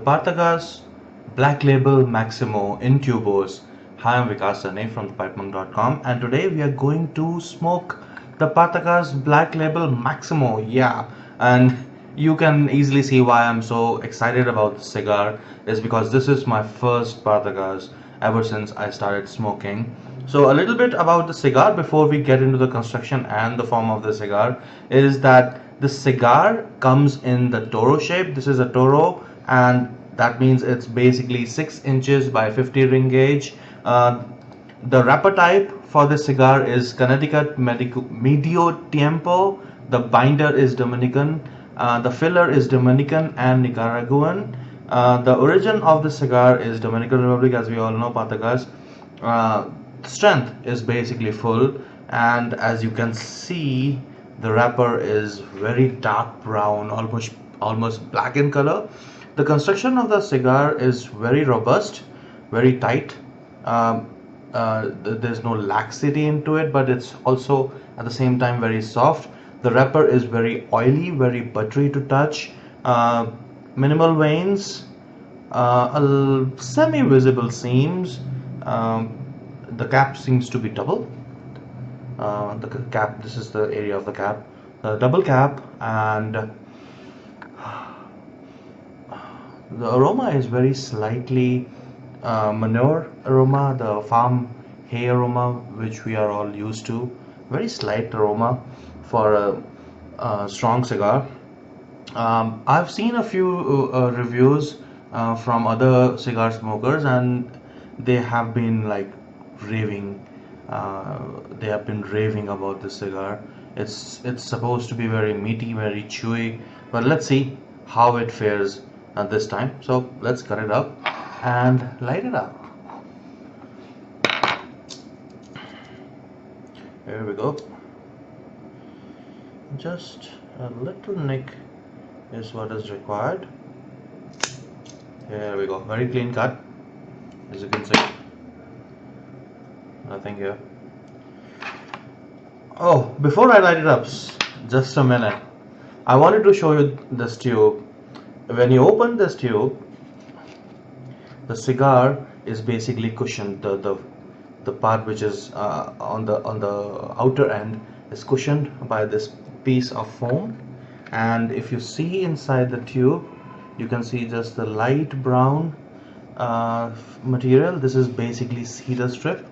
Partagas Black Label Maximo in tubos. Hi, I'm Vikas Sane from ThePipeMonk.com, and today we are going to smoke the Partagas Black Label Maximo. Yeah, and you can easily see why I'm so excited about this cigar is because this is my first Partagas ever since I started smoking. So a little bit about the cigar before we get into the construction and the form of the cigar is that the cigar comes in the Toro shape. This is a Toro, and that means it's basically 6 inches by 50 ring gauge. The wrapper type for the cigar is Connecticut Medio Tiempo. The binder is Dominican. The filler is Dominican and Nicaraguan. The origin of the cigar is Dominican Republic, as we all know, Partagas. Strength is basically full, and as you can see, the wrapper is very dark brown, almost black in color. The construction of the cigar is very robust, very tight. There's no laxity into it, but it's also at the same time very soft. The wrapper is very oily, very buttery to touch. Minimal veins, semi-visible seams. The cap seems to be double. The cap, this is the area of the cap, the double cap, and the aroma is very slightly manure aroma, the farm hay aroma, which we are all used to. Very slight aroma for a strong cigar. I've seen a few reviews from other cigar smokers, and they have been like raving. They have been raving about this cigar. It's supposed to be very meaty, very chewy, but let's see how it fares this time. So let's cut it up and light it up. Here we go. Just a little nick is what is required. Here we go. Very clean cut, as you can see. Nothing here. Oh, before I light it up, just a minute. I wanted to show you this tube. When you open this tube, the cigar is basically cushioned. The part which is on the outer end is cushioned by this piece of foam, and if you see inside the tube, you can see just the light brown material. This is basically cedar strip.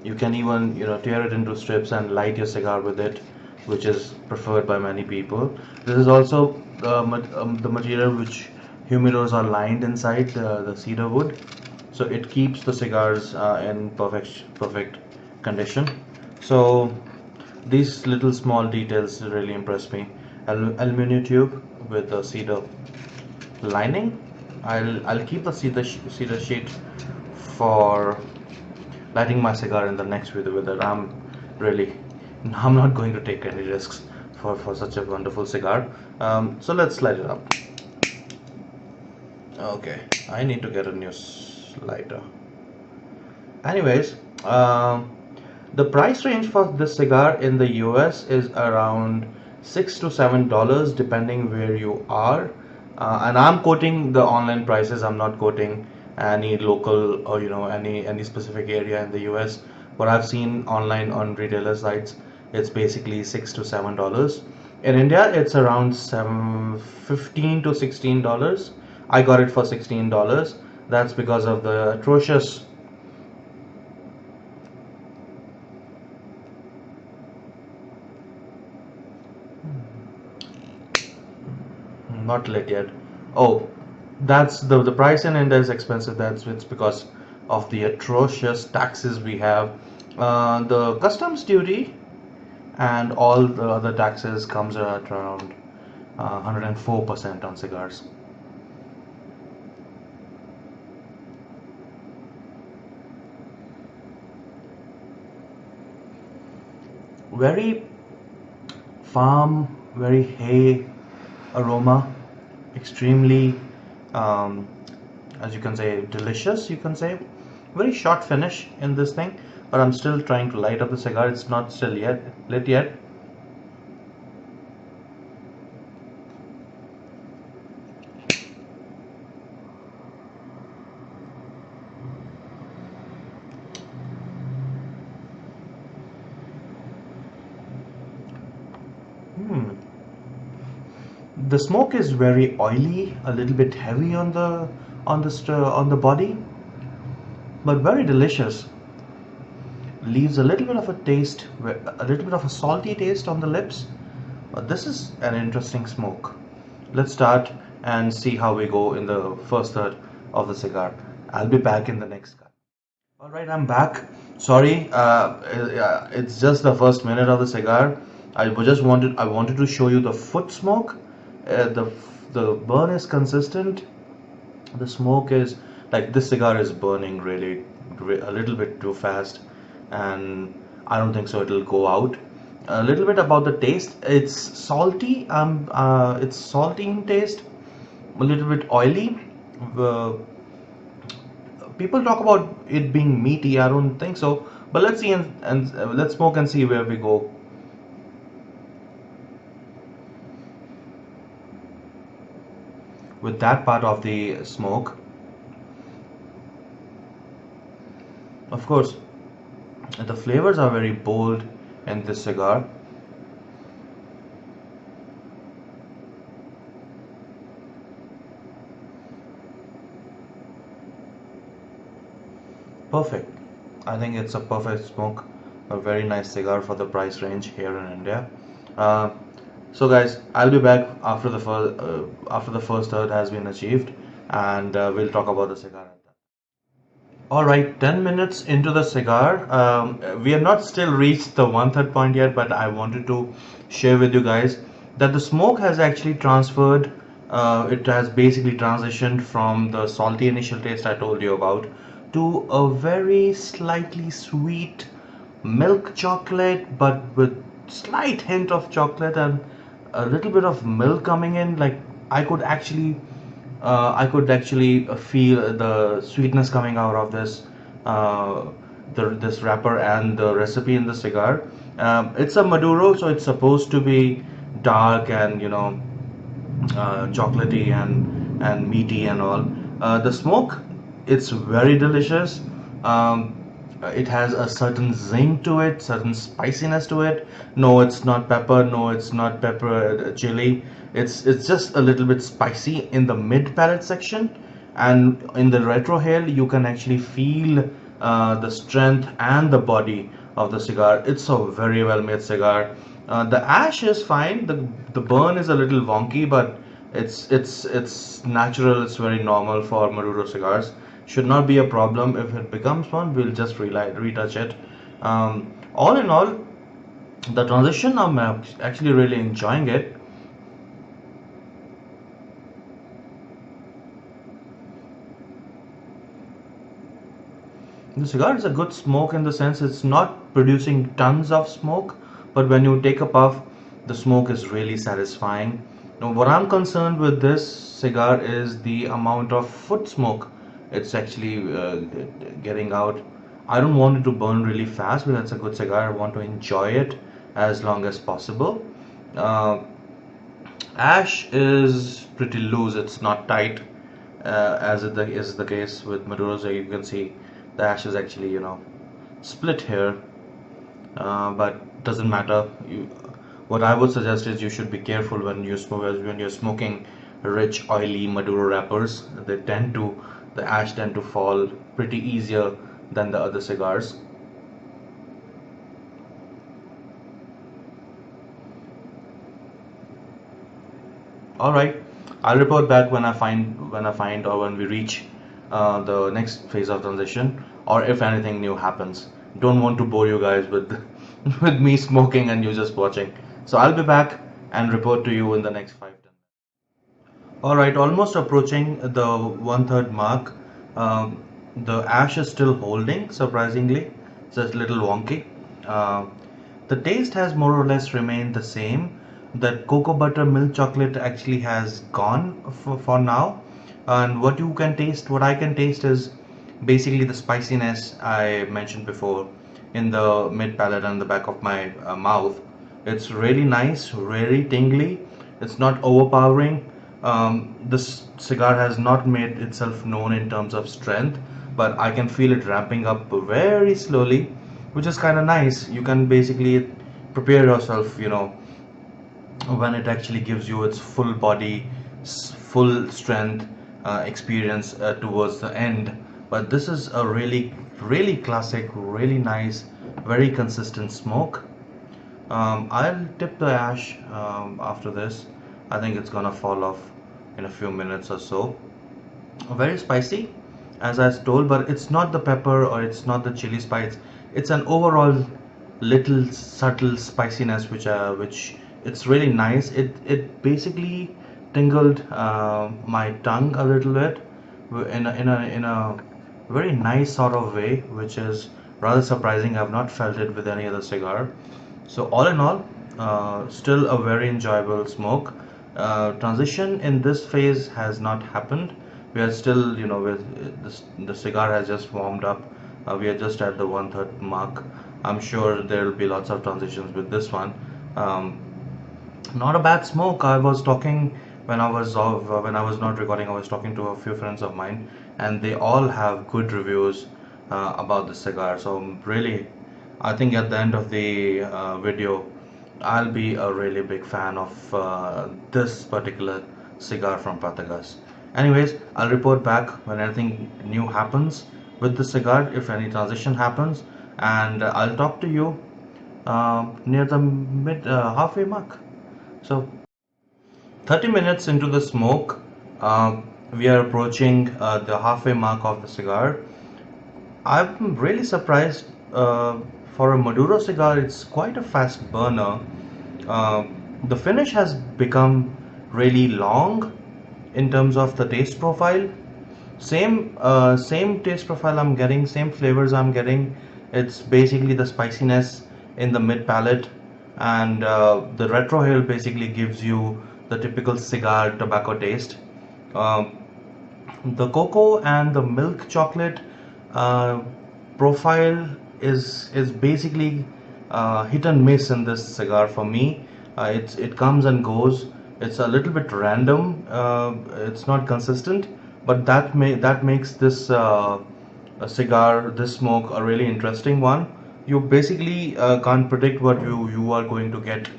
You can even tear it into strips and light your cigar with it, which is preferred by many people. This is also the material which humidors are lined inside the cedar wood, so it keeps the cigars in perfect condition. So these little small details really impress me. Aluminum tube with the cedar lining. I'll keep the cedar sheet for lighting my cigar in the next video with it. I'm not going to take any risks for such a wonderful cigar. So let's light it up. Okay, I need to get a new lighter. Anyways, the price range for this cigar in the US is around $6 to $7 depending where you are, and I'm quoting the online prices. I'm not quoting any local or any specific area in the US. What I've seen online on retailer sites, it's basically $6 to $7. In India, it's around $15 to $16. I got it for $16. That's because of the atrocious not lit yet. Oh, that's the price in India is expensive. It's because of the atrocious taxes we have. The customs duty and all the other taxes comes at around 104% on cigars. Very farm, very hay aroma, extremely as you can say delicious, you can say. Very short finish in this thing, but I'm still trying to light up the cigar. It's not still yet lit yet. The smoke is very oily, a little bit heavy on the body, but very delicious. Leaves a little bit of a taste, a little bit of a salty taste on the lips. This is an interesting smoke. Let's start and see how we go in the first third of the cigar. I'll be back in the next cut. All right, I'm back. Sorry, it's just the first minute of the cigar. I wanted to show you the foot smoke. The burn is consistent. The smoke is like this cigar is burning really a little bit too fast, and I don't think so it'll go out. A little bit about the taste. It's salty. It's salty in taste. A little bit oily. Uh, People talk about it being meaty. I don't think so. But let's see and let's smoke and see where we go. With that part of the smoke, of course, the flavors are very bold in this cigar. Perfect. I think it's a perfect smoke. A very nice cigar for the price range here in India. Uh, so guys, I'll be back after the first third has been achieved, and we'll talk about the cigar at that. All right, 10 minutes into the cigar. We have not still reached the one third point yet, but I wanted to share with you guys that the smoke has actually transferred. It has basically transitioned from the salty initial taste I told you about to a very slightly sweet milk chocolate, but with slight hint of chocolate and a little bit of milk coming in. Like I could actually feel the sweetness coming out of uh, this wrapper and the recipe in the cigar. It's a Maduro, so it's supposed to be dark and chocolatey and meaty and all. The smoke, it's very delicious. Um, it has a certain zing to it, certain spiciness to it. No, it's not pepper. No, it's not pepper chili. It's just a little bit spicy in the mid palate section, and in the retrohale you can actually feel the strength and the body of the cigar. It's a very well made cigar. The ash is fine. The burn is a little wonky, but it's natural. It's very normal for Maduro cigars. Should not be a problem. If it becomes one, we'll just retouch it. All in all, the transition, I'm actually really enjoying it. The cigar is a good smoke in the sense it's not producing tons of smoke, but when you take a puff, the smoke is really satisfying. Now, what I'm concerned with this cigar is the amount of foot smoke it's actually getting out. I don't want it to burn really fast, but that's a good cigar. I want to enjoy it as long as possible. Uh, Ash is pretty loose, it's not tight, as is the case with Maduro. So you can see the ash is actually, split here, but doesn't matter. What I would suggest is you should be careful when you're smoking rich, oily Maduro wrappers. The ash tend to fall pretty easier than the other cigars. All right, I'll report back when I find or when we reach the next phase of transition, or if anything new happens. Don't want to bore you guys with with me smoking and you just watching. So I'll be back and report to you in the next 5 10. All right, almost approaching the one third mark. The ash is still holding, surprisingly. It's just a little wonky. Uh, the taste has more or less remained the same. The cocoa butter milk chocolate actually has gone for now. And what I can taste is basically the spiciness I mentioned before in the mid palate and the back of my mouth. It's really nice, really tingly. It's not overpowering. This cigar has not made itself known in terms of strength, but I can feel it ramping up very slowly, which is kind of nice. You can basically prepare yourself, when it actually gives you its full body, full strength experience towards the end. But this is a really classic, really nice, very consistent smoke. I'll tip the ash after this. I think it's gonna fall off in a few minutes or so. Very spicy, as I was told, but it's not the pepper or it's not the chili spice. It's an overall little subtle spiciness, which it's really nice. It basically tingled my tongue a little bit in a very nice sort of way, which is rather surprising. I've not felt it with any other cigar. So all in all, still a very enjoyable smoke. Transition in this phase has not happened. We are still, with the cigar has just warmed up. We are just at the 1/3 mark. I'm sure there will be lots of transitions with this one. Um, Not a bad smoke. I was talking when I was not recording. I was talking to a few friends of mine, and they all have good reviews about the cigar. So really, I think at the end of the video, I'll be a really big fan of this particular cigar from Partagas. Anyways, I'll report back when anything new happens with the cigar, if any transition happens, and I'll talk to you near the mid halfway mark. So 30 minutes into the smoke, we are approaching the halfway mark of the cigar. I'm really surprised for a Maduro cigar, it's quite a fast burner. Uh, the finish has become really long in terms of the taste profile. Same taste profile I'm getting, same flavors I'm getting. It's basically the spiciness in the mid palate, and the retrohale basically gives you the typical cigar tobacco taste. Um the cocoa and the milk chocolate uh, profile is basically hit and miss in this cigar for me. It comes and goes. It's a little bit random. It's not consistent, but that makes this a cigar, this smoke, a really interesting one. You basically can't predict what you are going to get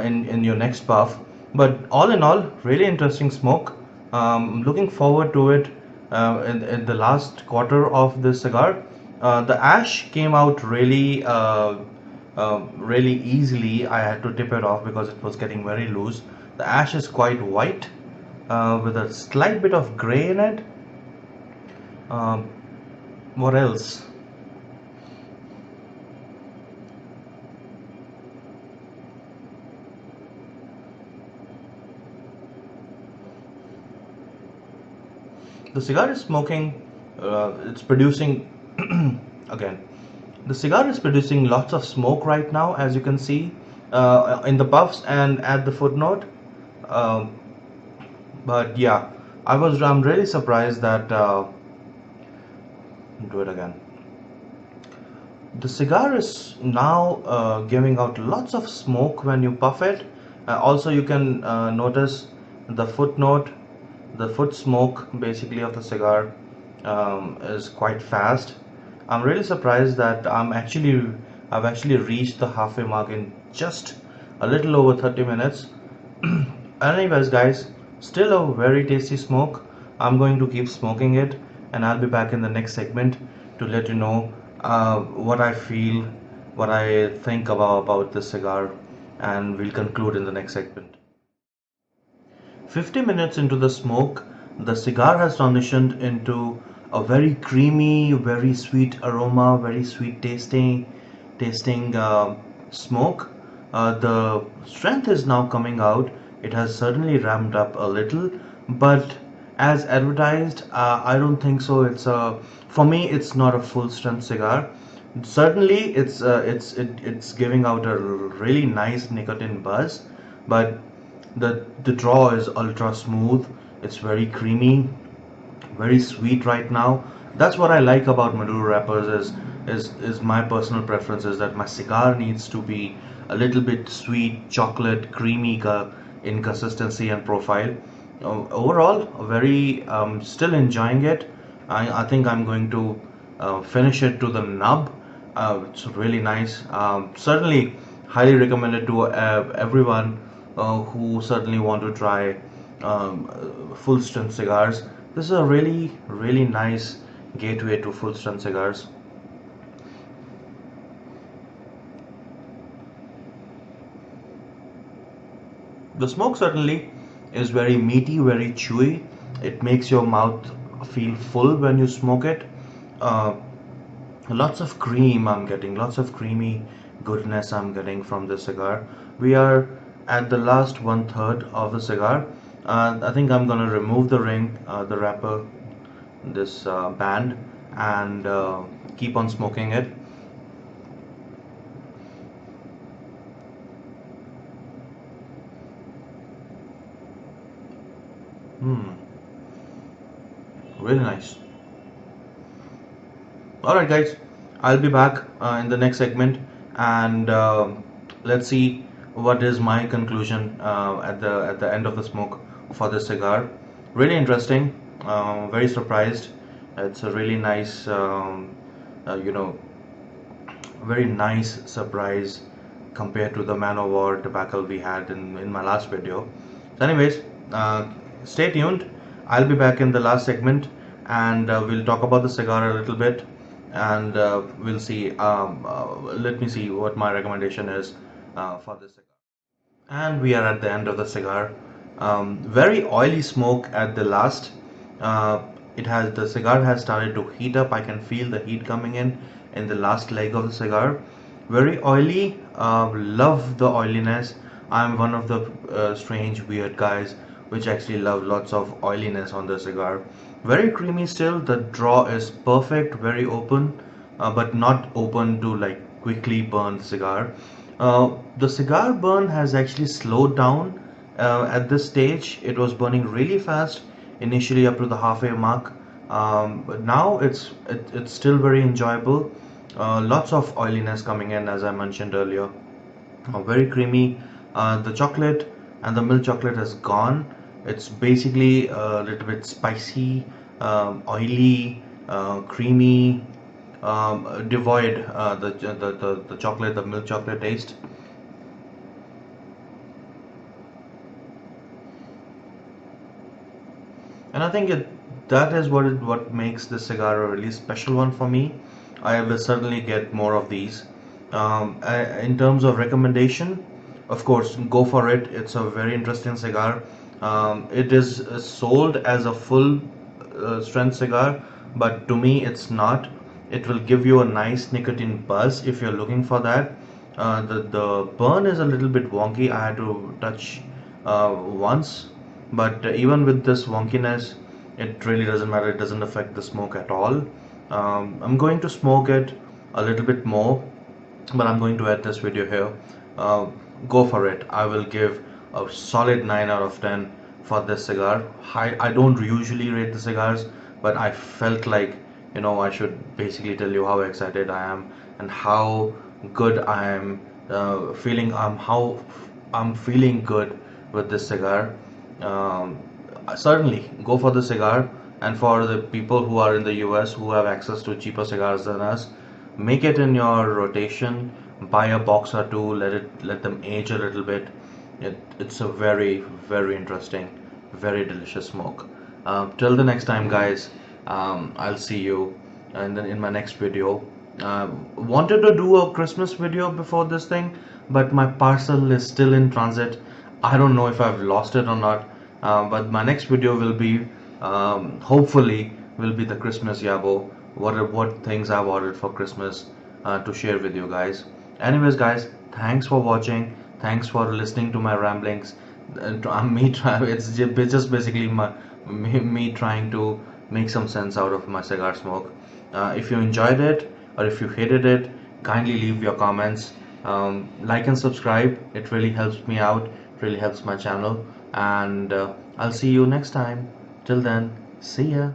in your next puff. But all in all, really interesting smoke. Looking forward to it in the last quarter of this cigar. The ash came out really easily. I had to tip it off because it was getting very loose. The ash is quite white with a slight bit of gray in it. Um, what else? The cigar is smoking, it's producing again. The cigar is producing lots of smoke right now, as you can see in the puffs and at the footnote. Um, but yeah, I'm really surprised that do it again. The cigar is now giving out lots of smoke when you puff it. Also, you can notice the footnote, the foot smoke basically of the cigar is quite fast. I'm really surprised that I've actually reached the halfway mark in just a little over 30 minutes. Anyways, guys, still a very tasty smoke. I'm going to keep smoking it, and I'll be back in the next segment to let you know what I feel, what I think about this cigar, and we'll conclude in the next segment. 50 minutes into the smoke, the cigar has transitioned into a very creamy, very sweet aroma, very sweet tasting smoke. The strength is now coming out. It has certainly ramped up a little, but as advertised, I don't think so. For me, it's not a full strength cigar. Certainly, it's giving out a really nice nicotine buzz, but the draw is ultra smooth. It's very creamy, very sweet right now. That's what I like about Maduro wrappers is my personal preference is that my cigar needs to be a little bit sweet, chocolate, creamy in consistency and profile. Overall, very still enjoying it. I think I'm going to finish it to the nub. It's really nice. Certainly, highly recommended to everyone who certainly want to try full strength cigars. This is a really nice gateway to full strength cigars. The smoke certainly is very meaty, very chewy. It makes your mouth feel full when you smoke it. Uh, Lots of cream I'm getting, lots of creamy goodness I'm getting from this cigar. We are at the last one third of the cigar. I think I'm gonna remove the ring, the wrapper, this band, and keep on smoking it. Hmm, really nice. All right, guys, I'll be back in the next segment, and let's see what is my conclusion at the end of the smoke for this cigar. Really interesting. Very surprised. It's a really nice, you know, very nice surprise compared to the Man of War debacle we had in my last video. So, anyways, uh, stay tuned. I'll be back in the last segment, and we'll talk about the cigar a little bit, and we'll see. Let me see what my recommendation is for this cigar. And we are at the end of the cigar. Very oily smoke at the last. Uh, the cigar has started to heat up. I can feel the heat coming in the last leg of the cigar. Very oily. Love the oiliness. I'm one of the strange, weird guys which actually love lots of oiliness on the cigar. Very creamy still. The draw is perfect. Very open, but not open to like quickly burn the cigar. The cigar burn has actually slowed down at this stage. It was burning really fast initially up to the halfway mark, but now it's still very enjoyable. Lots of oiliness coming in, as I mentioned earlier. Very creamy. The chocolate and the milk chocolate has gone. It's basically a little bit spicy, oily, creamy, devoid the chocolate, the milk chocolate taste. And I think that is what makes this cigar a really special one for me. I will certainly get more of these. In terms of recommendation, of course, go for it. It's a very interesting cigar. It is sold as a full strength cigar, but to me, it's not. It will give you a nice nicotine buzz if you're looking for that. The burn is a little bit wonky. I had to touch once, but even with this wonkiness, it really doesn't matter. It doesn't affect the smoke at all. I'm going to smoke it a little bit more, but I'm going to end this video here. uh, go for it. I will give a solid 9 out of 10 for this cigar. I don't usually rate the cigars, but I felt like, I should basically tell you how excited I am and how good I am feeling. How I'm feeling good with this cigar. um, Certainly go for the cigar. And for the people who are in the US who have access to cheaper cigars than us, make it in your rotation. Buy a box or two. Let them age a little bit. It's a very interesting, very delicious smoke. Till the next time, guys. I'll see you and then in my next video. Wanted to do a Christmas video before this thing, but my parcel is still in transit. I don't know if I've lost it or not. But my next video will be, hopefully, will be the Christmas Yabo. What things I've ordered for Christmas to share with you guys. Anyways, guys, thanks for watching. Thanks for listening to my ramblings. It's just basically me trying to make some sense out of my cigar smoke. If you enjoyed it or if you hated it, kindly leave your comments. Like and subscribe. It really helps me out. It really helps my channel. And I'll see you next time. Till then, see ya.